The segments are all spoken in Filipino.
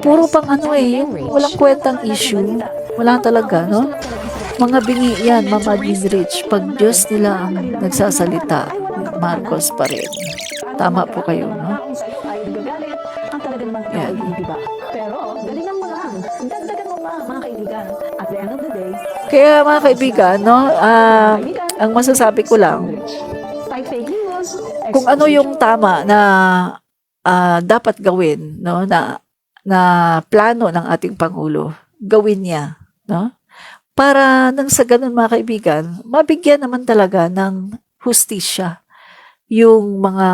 Puro pang ano yung walang kwentang issue. Wala talaga, no? Mga bingi yan, Mama Jean Rich. Pag Diyos nila ang nagsasalita, Marcos pa rin. Tama po kayo, no? Ang talaga namang Yan. iba. Pero, galingan mo lang. Dagdagan mo pa, mga kaibigan. At the end of the day, Kaya mga kaibigan, no, ang masasabi ko lang, fight fake news, kung ano yung tama na dapat gawin, no, na plano ng ating Pangulo, gawin niya, no? Para nang sa ganun mga kaibigan, mabigyan naman talaga ng hustisya yung mga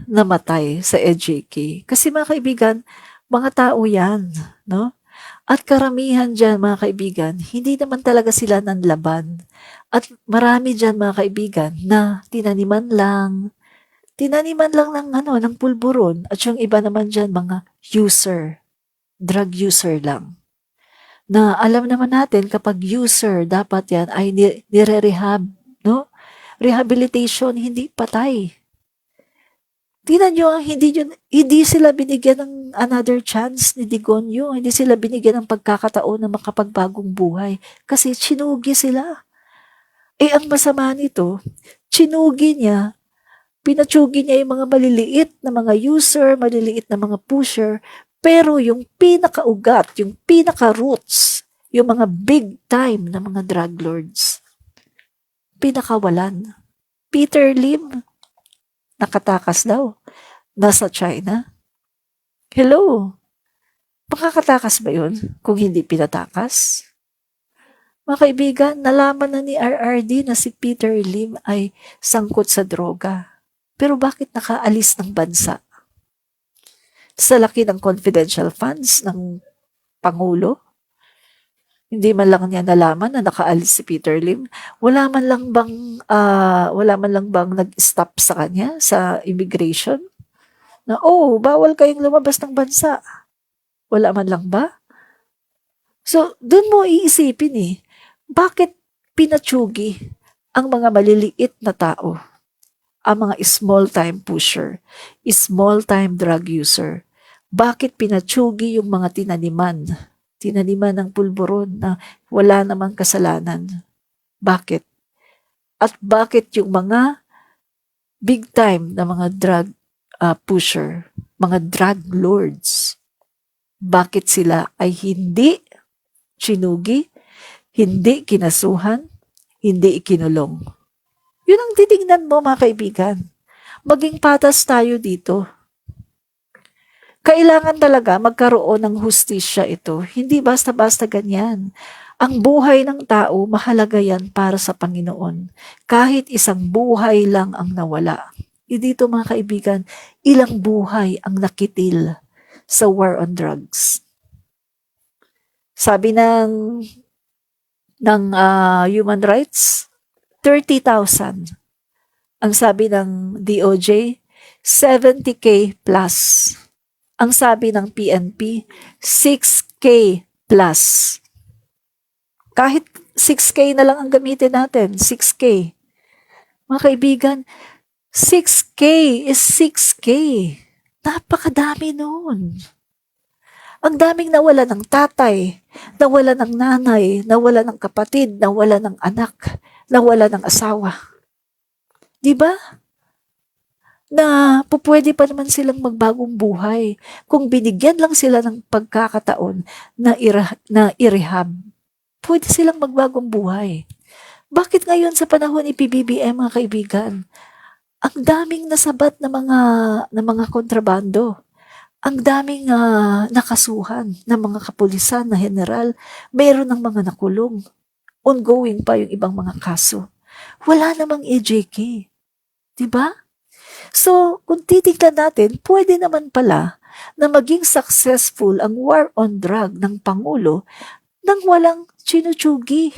namatay sa EJK. Kasi mga kaibigan, mga tao yan, no? At karamihan dyan mga kaibigan, hindi naman talaga sila nanlaban. At marami dyan mga kaibigan na tinaniman lang ng pulburon. At yung iba naman dyan mga drug user lang. Na alam naman natin kapag user, dapat yan ay nire-rehab, no? Rehabilitation, hindi patay. Tingnan nyo, hindi sila binigyan ng another chance ni Digonyo. Hindi sila binigyan ng pagkakataon na makapagbagong buhay. Kasi chinugi sila. Ang masama nito, chinugi niya, pinatsugi niya yung mga maliliit na mga user, maliliit na mga pusher, pero yung pinakaugat, yung pinaka-roots, yung mga big time na mga drug lords, pinakawalan. Peter Lim, nakatakas daw. Nasa China. Hello? Makakatakas ba yun kung hindi pinatakas? Mga kaibigan, nalaman na ni RRD na si Peter Lim ay sangkot sa droga. Pero bakit nakaalis ng bansa? Sa laki ng confidential funds ng Pangulo? Hindi man lang niya nalaman na nakaalis si Peter Lim. Wala man lang bang nag-stop sa kanya sa immigration? Na, bawal kayong lumabas ng bansa. Wala man lang ba? So, dun mo iisipin bakit pinatsugi ang mga maliliit na tao, ang mga small-time pusher, small-time drug user? Bakit pinatsugi yung mga tinaniman ng pulburon na wala namang kasalanan? Bakit? At bakit yung mga big time na mga drug pusher, mga drug lords, bakit sila ay hindi sinugi, hindi kinasuhan, hindi ikinulong? Yun ang titingnan mo mga kaibigan. Maging patas tayo dito. Kailangan talaga magkaroon ng hustisya ito. Hindi basta-basta ganyan. Ang buhay ng tao, mahalaga yan para sa Panginoon. Kahit isang buhay lang ang nawala. Dito mga kaibigan, ilang buhay ang nakitil sa war on drugs. Sabi ng human rights, 30,000. Ang sabi ng DOJ, 70K plus. Ang sabi ng PNP, 6K plus. Kahit 6K na lang ang gamitin natin, 6K. Mga kaibigan, 6K is 6K. Napakadami nun. Ang daming nawala ng tatay, nawala ng nanay, nawala ng kapatid, nawala ng anak, nawala ng asawa. Diba? Na pupwede pa naman silang magbagong buhay kung binigyan lang sila ng pagkakataon na i-rehab. Pwede silang magbagong buhay. Bakit ngayon sa panahon ni PBBM mga kaibigan, ang daming nasabat na mga kontrabando? Ang daming nakasuhan ng mga kapulisan na general, mayroon ng mga nakulong. Ongoing pa yung ibang mga kaso. Wala namang EJK. Diba? So, kung titignan natin, pwede naman pala na maging successful ang war on drug ng Pangulo nang walang chinuchugi,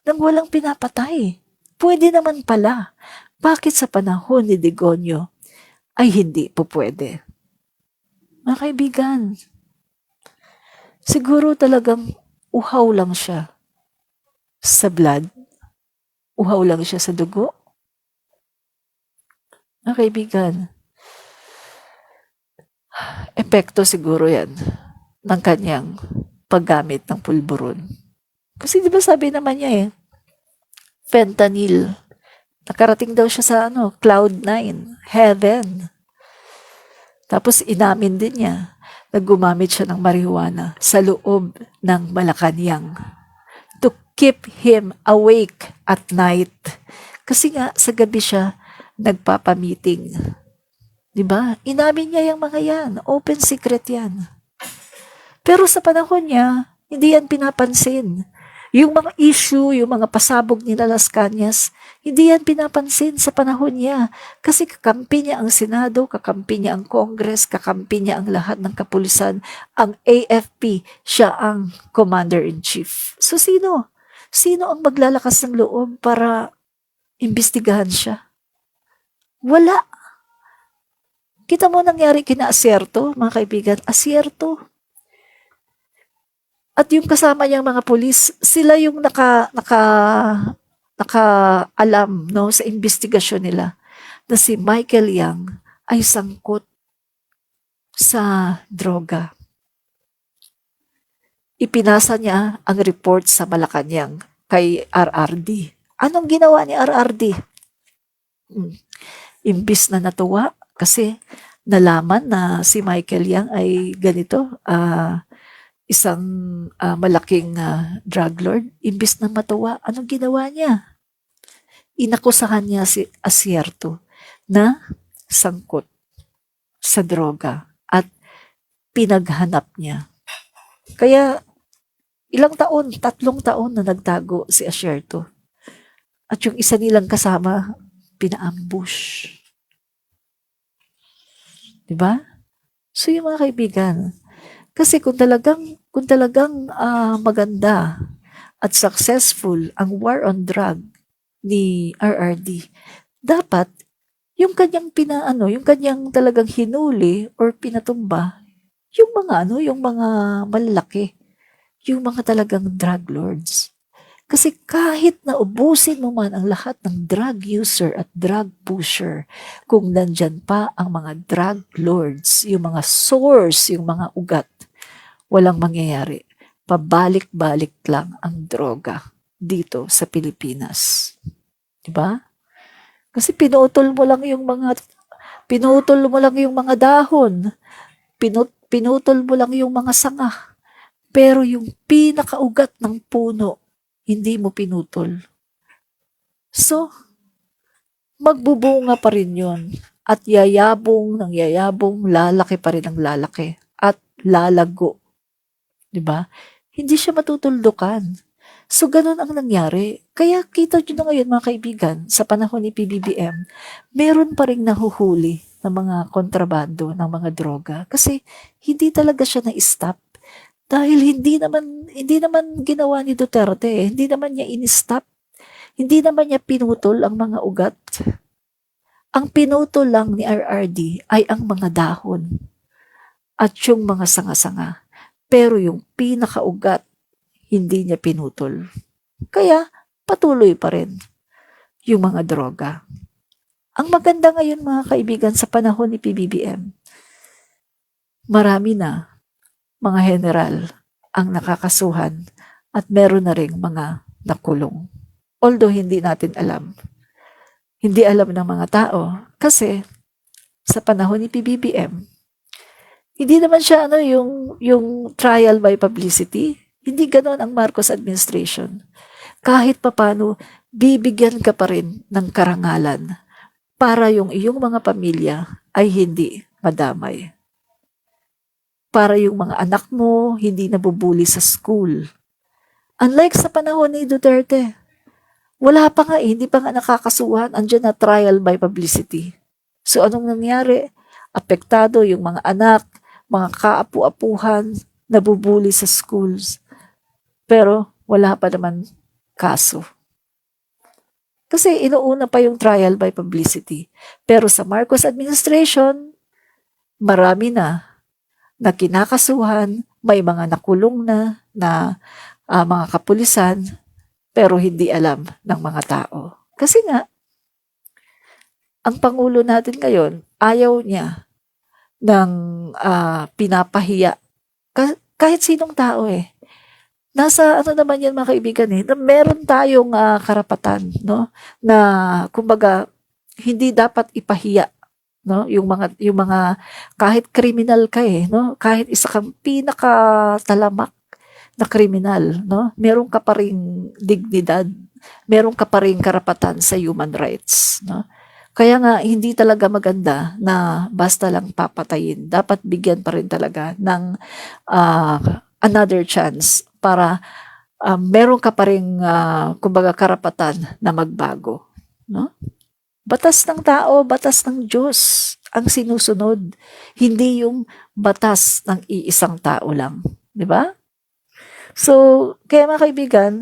nang walang pinapatay. Pwede naman pala. Bakit sa panahon ni Digonyo ay hindi po pwede? Mga kaibigan, siguro talagang uhaw lang siya sa blood. Uhaw lang siya sa dugo. Mga kaibigan, Epekto siguro yan ng kanyang paggamit ng pulburon. Kasi di ba sabi naman niya fentanyl. Nakarating daw siya sa cloud 9, heaven. Tapos inamin din niya na gumamit siya ng marijuana sa loob ng Malacanang to keep him awake at night. Kasi nga sa gabi siya nagpapamiting. 'Di ba? Inamin niya yung mga yan. Open secret yan. Pero sa panahon niya, hindi yan pinapansin. Yung mga issue, yung mga pasabog ni Las Cañas, hindi yan pinapansin sa panahon niya. Kasi kakampi niya ang Senado, kakampi niya ang Congress, kakampi niya ang lahat ng kapulisan. Ang AFP, siya ang Commander-in-Chief. So sino? Sino ang maglalakas ng loob para imbestigahan siya? Wala. Kita mo nangyari kina Asierto, mga kaibigan. Asierto. At yung kasama niyang mga pulis, sila yung naka-alam no, sa investigasyon nila na si Michael Yang ay sangkot sa droga. Ipinasa niya ang report sa Malacanang kay RRD. Anong ginawa ni RRD? Imbis na natuwa kasi nalaman na si Michael Yang ay ganito, isang malaking drug lord, imbis na matuwa, anong ginawa niya? Inakusahan niya si Asierto na sangkot sa droga at pinaghanap niya. Kaya ilang taon, 3 taon na nagtago si Asierto. At yung isa nilang kasama, pina-ambush. Diba? So yung mga kaibigan, kasi kung talagang maganda at successful ang war on drug ni RRD, dapat yung kanyang yung kanyang talagang hinuli or pinatumba, yung mga malalaki, yung mga talagang drug lords. Kasi kahit na ubusin mo man ang lahat ng drug user at drug pusher, kung nandyan pa ang mga drug lords, yung mga source, yung mga ugat, walang mangyayari. Pabalik-balik lang ang droga dito sa Pilipinas. Diba? Kasi pinutol mo lang yung mga dahon. Pinutol mo lang yung mga sanga. Pero yung pinakaugat ng puno, hindi mo pinutol. So, magbubunga pa rin yun. At yayabong, lalaki pa rin ang lalaki. At lalago. Diba? Hindi siya matutuldukan. So, ganun ang nangyari. Kaya kita nyo na ngayon mga kaibigan, sa panahon ni PBBM, meron pa rin nahuhuli ng mga kontrabando ng mga droga. Kasi hindi talaga siya na-stop. Dahil hindi naman ginawa ni Duterte, hindi naman niya in-stop, hindi naman niya pinutol ang mga ugat. Ang pinutol lang ni RRD ay ang mga dahon at yung mga sanga-sanga. Pero yung pinakaugat, hindi niya pinutol. Kaya patuloy pa rin yung mga droga. Ang maganda ngayon mga kaibigan sa panahon ni PBBM, marami na mga general ang nakakasuhan at meron na ring mga nakulong. Although hindi natin alam. Hindi alam ng mga tao kasi sa panahon ni PBBM, hindi naman siya yung trial by publicity. Hindi ganoon ang Marcos administration. Kahit papano, bibigyan ka pa rin ng karangalan para yung iyong mga pamilya ay hindi madamay. Para yung mga anak mo hindi nabubuli sa school. Unlike sa panahon ni Duterte, wala pa nga hindi pa nga nakakasuhan, andyan na trial by publicity. So anong nangyari? Apektado yung mga anak, mga kaapu-apuhan, nabubuli sa schools. Pero wala pa naman kaso. Kasi inuuna pa yung trial by publicity. Pero sa Marcos administration, marami na kinakasuhan, may mga nakulong na mga kapulisan, pero hindi alam ng mga tao. Kasi nga, ang Pangulo natin ngayon, ayaw niya ng pinapahiya. Kahit sinong tao eh. Nasa ano naman yan mga kaibigan eh, na meron tayong karapatan, no? Na kumbaga hindi dapat ipahiya, no? Yung mga kahit kriminal ka eh, no? Kahit isa kang pinakatalamak na kriminal, no? Meron ka pa ring dignidad, meron ka pa ring karapatan sa human rights, no? Kaya nga hindi talaga maganda na basta lang papatayin. Dapat bigyan pa rin talaga ng another chance para meron ka pa ring kumbaga karapatan na magbago, no? Batas ng tao, batas ng Diyos ang sinusunod, hindi yung batas ng iisang tao lang, di ba? So, kaya mga kaibigan,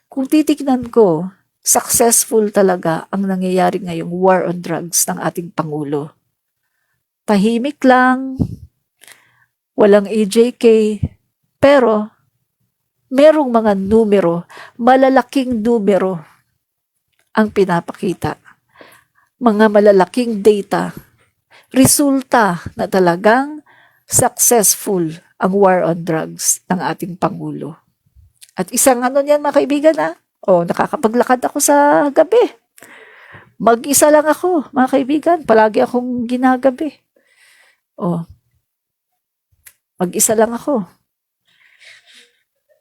kung titignan ko, successful talaga ang nangyayari ngayong war on drugs ng ating Pangulo. Tahimik lang, walang AJK, pero merong mga numero, malalaking numero ang pinapakita. Mga malalaking data, resulta na talagang successful ang war on drugs ng ating Pangulo. At isang ano niyan mga kaibigan nakakapaglakad ako sa gabi. Mag-isa lang ako mga kaibigan, palagi akong ginagabi. Mag-isa lang ako.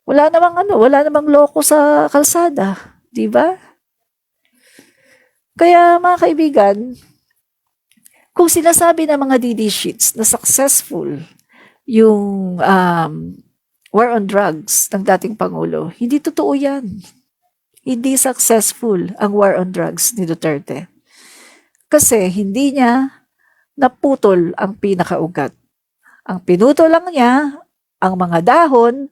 Wala namang loko sa kalsada, di ba? Kaya mga kaibigan, kung sinasabi ng mga DD sheets na successful yung war on drugs ng dating Pangulo, hindi totoo yan. Hindi successful ang war on drugs ni Duterte. Kasi hindi niya naputol ang pinakaugat. Ang pinutol lang niya ang mga dahon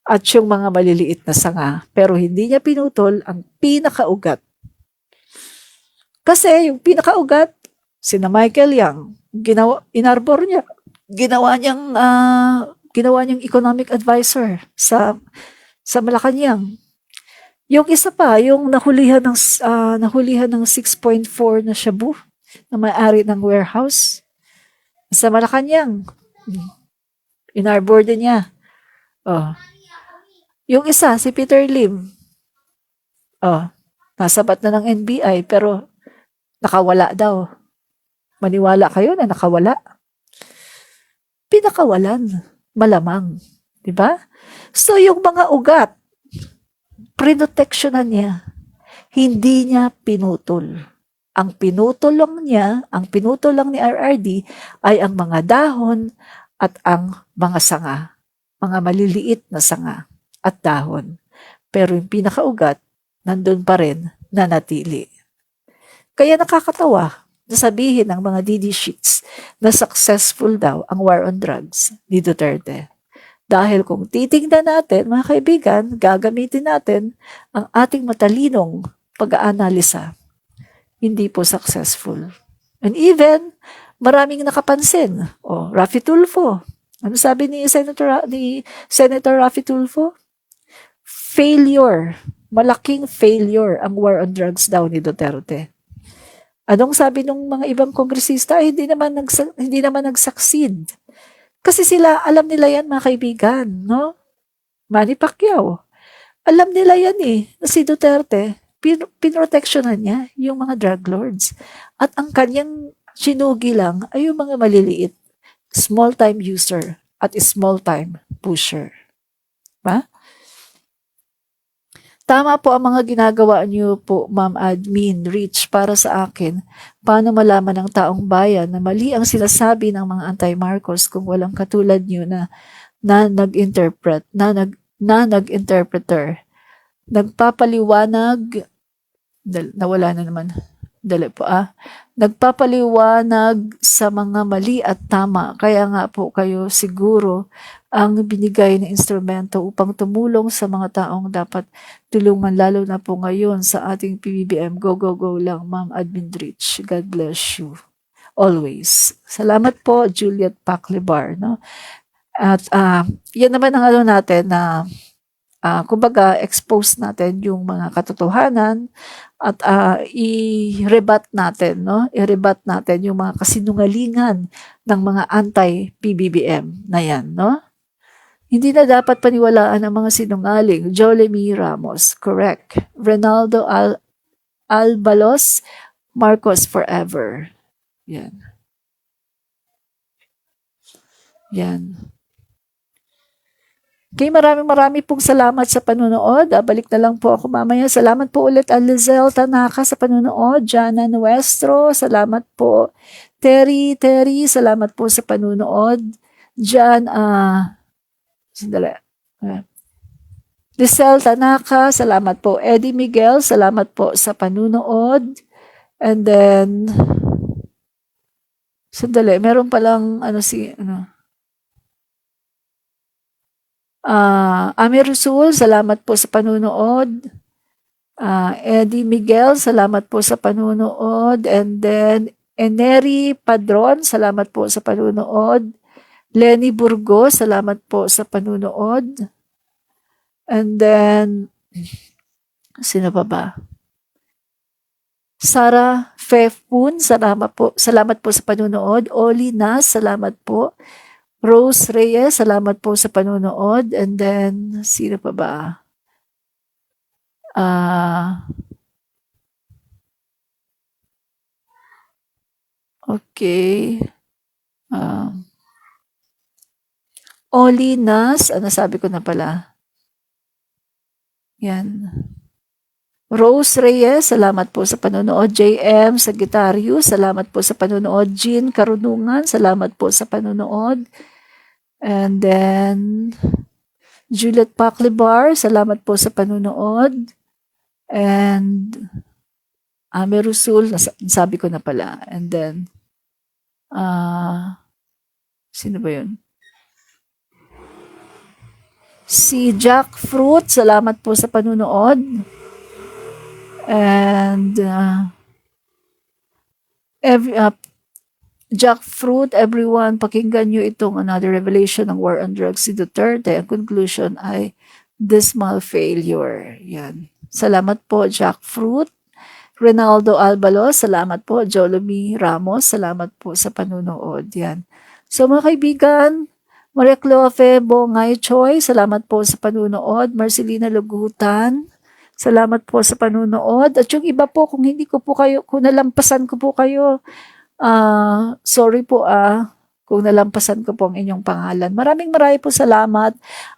at yung mga maliliit na sanga. Pero hindi niya pinutol ang pinakaugat. Kasi yung pinakaugat, sina Michael Yang, inarbor niya. Ginawa niyang economic advisor sa Malacanang. Yung isa pa, yung nahulihan ng 6.4 na shabu na may-ari ng warehouse sa Malacanang. Inarbor din niya. Yung isa, si Peter Lim. Nasabat na ng NBI pero nakawala daw. Maniwala kayo na nakawala? Pinakawalan. Malamang. Diba? So, yung mga ugat, prinoteksyonan niya. Hindi niya pinutol. Ang pinutol lang ni RRD ay ang mga dahon at ang mga sanga. Mga maliliit na sanga at dahon. Pero yung pinakaugat, nandun pa rin nanatili. Kaya nakakatawa na sabihin ng mga DD sheets na successful daw ang war on drugs ni Duterte. Dahil kung titingnan natin, mga kaibigan, gagamitin natin ang ating matalinong pag-aanalisa. Hindi po successful. And even, maraming nakapansin. Raffy Tulfo. Ano sabi ni Senator Raffy Tulfo? Failure. Malaking failure ang war on drugs daw ni Duterte. Anong sabi ng mga ibang kongresista? Hindi naman nag-succeed. Kasi alam nila yan mga kaibigan, no? Manny Pacquiao. Alam nila yan na si Duterte, pinroteksyonan niya yung mga drug lords. At ang kanyang sinugi lang ay yung mga maliliit, small-time user at small-time pusher. Ba? Tama po ang mga ginagawa niyo po, Ma'am Admin Rich, para sa akin. Paano malaman ng taong bayan na mali ang sinasabi ng mga anti-Marcos kung walang katulad niyo na nag-interpreter, nagpapaliwanag, nawala na naman, nagpapaliwanag sa mga mali at tama. Kaya nga po kayo siguro ang binigay na instrumento upang tumulong sa mga taong dapat tulungan, lalo na po ngayon sa ating PBBM. Go, go, go lang, Ma'am Admin Rich. God bless you. Always. Salamat po, Juliet Paclebar. No? At yan naman ang natin na kumbaga, expose natin yung mga katotohanan at i-rebat natin, no? I-rebat natin yung mga kasinungalingan ng mga anti-PBBM na yan, no? Hindi na dapat paniwalaan ang mga sinungaling. Jolemy Ramos, correct. Renaldo Albalos, Marcos forever. Yan. Yan. Okay, marami pong salamat sa panunood. Balik na lang po ako mamaya. Salamat po ulit Alizel Tanaka sa panunood. Jana Nuestro, salamat po. Terry, salamat po sa panunood. Jan, sandali. Lizelle Tanaka, salamat po. Eddie Miguel, salamat po sa panunood. And then, sandali, meron palang, Amir Rasul, salamat po sa panunood. Eddie Miguel, salamat po sa panunood. And then, Eneri Padron, salamat po sa panunood. Lenny Burgos, salamat po sa panunood. And then, sino pa ba? Sarah Fefun, salamat po sa panunood. Oli Nas, salamat po. Rose Reyes, salamat po sa panunood. And then, sino pa ba? Okay. Oli Nas, sabi ko na pala? Yan. Rose Reyes, salamat po sa panonood. JM Sagittarius, salamat po sa panonood. Jean Karunungan, salamat po sa panonood. And then, Juliet Paclibar, salamat po sa panonood. And, Amir Rasul, sabi ko na pala. And then, sino ba yun? Si Jack Fruit, salamat po sa panunood. And Jack Fruit, everyone, pakinggan nyo itong another revelation ng war on drugs si Duterte. Ang conclusion ay dismal failure. Yan. Salamat po, Jack Fruit. Renaldo Albalos, salamat po. Jolemy Ramos, salamat po sa panunood. Yan. So mga kaibigan, Maria Clofe Bongay Choi, salamat po sa panunood. Marcelina Lugutan, salamat po sa panunood. At yung iba po, kung nalampasan ko po kayo, sorry po kung nalampasan ko po ang inyong pangalan. Maraming po salamat.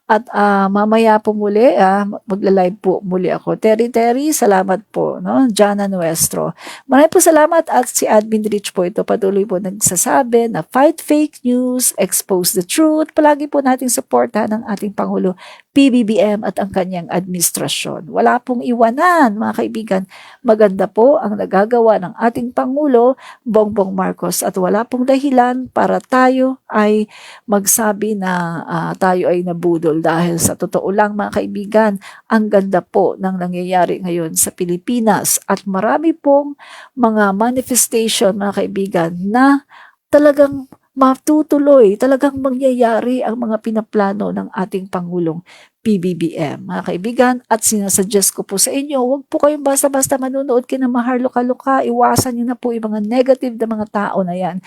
At mamaya po muli, magla-live po muli ako. Terry, salamat po. No? Jana Nuestro. Maraming po salamat at si Admin Rich po ito patuloy po nagsasabi na fight fake news, expose the truth. Palagi po nating suportahan ang ating Pangulo PBBM at ang kanyang administrasyon. Wala pong iwanan, mga kaibigan. Maganda po ang nagagawa ng ating Pangulo, Bongbong Marcos, at wala pong dahilan para tayo ay magsabi na tayo ay nabudol. Dahil sa totoo lang mga kaibigan, ang ganda po ng nangyayari ngayon sa Pilipinas at marami pong mga manifestation mga kaibigan na talagang matutuloy, talagang mangyayari ang mga pinaplano ng ating Pangulong PBBM. Mga kaibigan, at sinasuggest ko po sa inyo, huwag po kayong basta-basta manonood kinamaharluka-luka, iwasan niyo na po yung mga negative na mga tao na yan.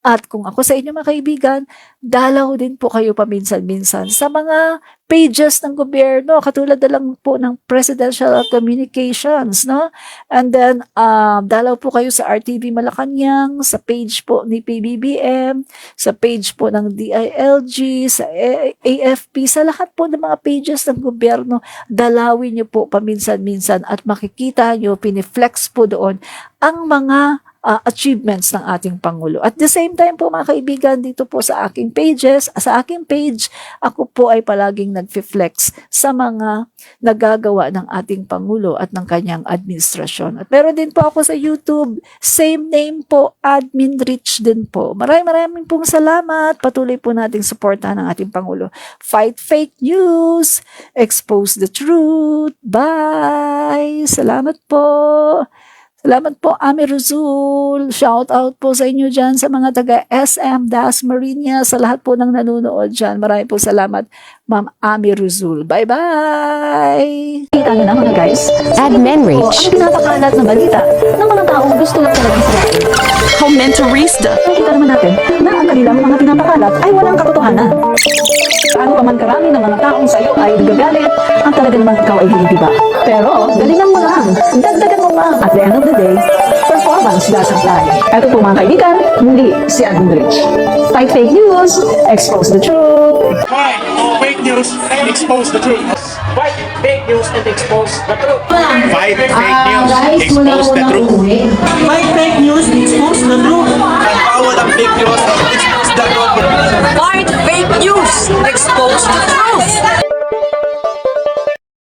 At kung ako sa inyo mga kaibigan, dalaw din po kayo paminsan-minsan sa mga pages ng gobyerno, katulad na lang po ng Presidential Communications, no? And then, dalaw po kayo sa RTV Malacanang, sa page po ni PBBM, sa page po ng DILG, sa AFP, sa lahat po ng mga pages ng gobyerno, dalawin nyo po paminsan-minsan at makikita nyo, piniflex po doon ang mga achievements ng ating Pangulo. At the same time po mga kaibigan, dito po sa aking pages, sa aking page, ako po ay palaging nag-flex sa mga nagagawa ng ating Pangulo at ng kanyang administrasyon. At meron din po ako sa YouTube, same name po, Admin Rich din po. Maraming pong salamat. Patuloy po nating suportahan ng ating Pangulo. Fight fake news, expose the truth. Bye! Salamat po! Salamat po, Ami Ruzul. Shout out po sa inyo dyan sa mga taga SM Dasmariñas, sa lahat po ng nanonood dyan. Maraming po salamat, Ma'am Ami Ruzul. Bye-bye! Kita nyo na mga guys. Admin O, Reach. ang pinapakalat na balita ng mga taong gusto lang talagang sirain. Comentarista. Nakikita naman natin na ang kanilang mga pinapakalat ay walang katotohanan. Paano pa man karami ng mga taong sa iyo ay nagagalit, ang talaga naman ikaw ay hindi ba? Pero, galingan mo lang. Dagdagan mo lang. At the end of the day, performance doesn't lie. Ito po mga kaibigan, muli si Admin Rich. Fight fake news, expose the truth. Fight fake news and expose the truth. Fight fake news and expose the truth. Fight fake news, expose the truth. Fight fake news, expose the truth. Ang bawal ang fake news